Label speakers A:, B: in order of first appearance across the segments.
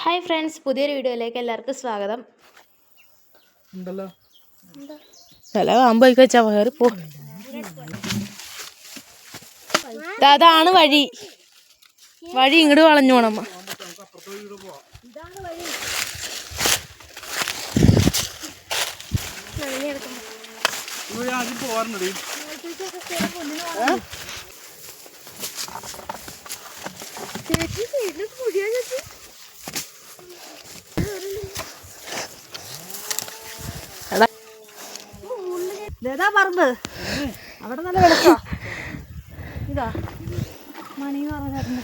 A: Hi friends, പുതിയൊരു വീഡിയോയിലേക്ക് എല്ലാവർക്കും സ്വാഗതം. അതാണ് വഴി. വഴി ഇങ്ങോട്ട് വളഞ്ഞു പോണമ്മ.
B: പറമ്പ് അവിടെ നല്ല വെളുപ്പാ. ഇതാ മണി പറഞ്ഞിരുന്നു.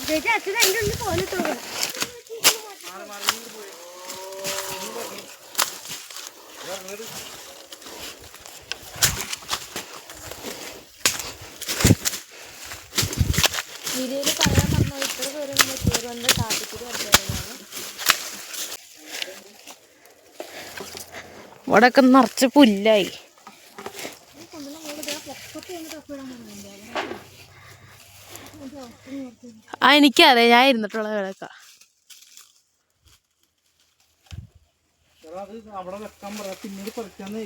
B: ചേച്ചി അച്ഛൻ അതിൻ്റെ ഉള്ളിൽ പോലിട്ടോ.
A: വീഡിയോയിൽ പറയാൻ പറഞ്ഞാൽ ഇത്ര ദൂരം കയറി വന്ന് കാട്ടിക്കൂടി വന്നതാണ്.
C: ഇവിടെയൊക്കെ നിറച്ച് പുല്ലായി. എനിക്കതെ, ഞാൻ ഇരുന്നിട്ടുള്ള കിടക്ക.
D: അവിടെ വെക്കാൻ പറയാ, പിന്നീട് പറിക്കാന്നേ.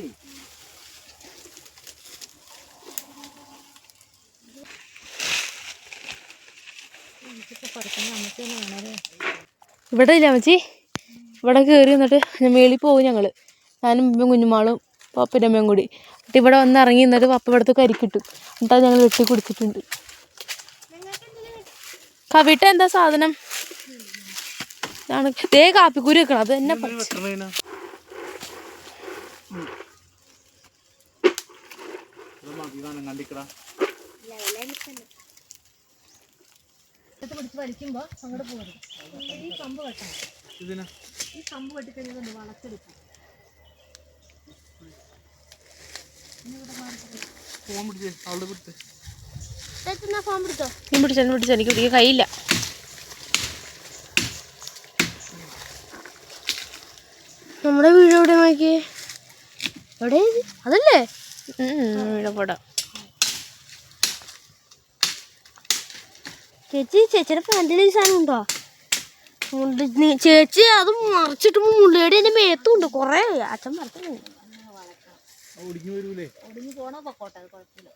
C: ഇവിടെ ഇല്ല അമ്മച്ചി, ഇവിടെ കയറി എന്നിട്ട് മേളിൽ പോകും ഞങ്ങള്. ഞാനും കുഞ്ഞുമാളും പപ്പൻ്റെ അമ്മയും കൂടി. എന്നിട്ട് ഇവിടെ വന്ന് ഇറങ്ങി എന്നിട്ട് പപ്പ ഇവിടുത്തെ കരിക്കിട്ടു. എന്നിട്ടാ ഞങ്ങൾ വെട്ടി കുടിച്ചിട്ടുണ്ട്. കവിട്ട എന്താ സാധനം? ഇതാണ് ദേ കാപ്പിക്കുരി വെക്കണം. അത് തന്നെ
B: വലിക്കുമ്പോ അങ്ങോട്ട് പോരും. ഈ കമ്പ് വെട്ടണം. ഈ കമ്പ് വെട്ടിക്കഴിഞ്ഞാൽ വളച്ചെടുക്കും.
C: പിടിച്ചോ, എനിക്ക് പിടിക്കാൻ കയ്യില്ല. നമ്മുടെ വീട് എവിടെ നോക്കിയേ? എവിടെ? അതല്ലേ ഇവിടെ പോടാം.
B: ചേച്ചിയുടെ പാൻറ്റിൽ ഈ സാധനം ഉണ്ടോ? ചേച്ചി അത് മറിച്ചിട്ടുമ്പോ മുള്ളിയുടെ എന്റെ മേത്തുണ്ട് കൊറേ. അച്ഛൻ പറഞ്ഞു ഒടിഞ്ഞു പോണോ പൊക്കോട്ടെ, അത് കുഴപ്പമില്ല.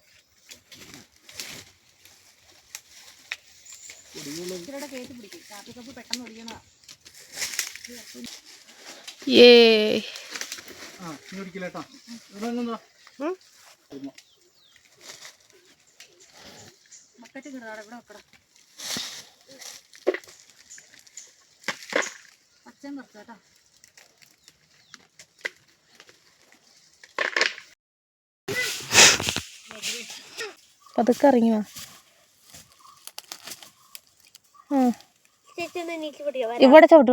B: കേട്ട് പിടിക്കും. കാപ്പിക്കപ്പ് പെട്ടെന്ന് ഒടിക്കണതാ. ബക്കറ്റ് കിടാടെ ഇവിടെ വെക്കടാ. പച്ചയും വറുത്ത കേട്ടോ.
C: പതുക്കെ ഇറങ്ങി വാ. ഇവിടെ ചവിട്ട്.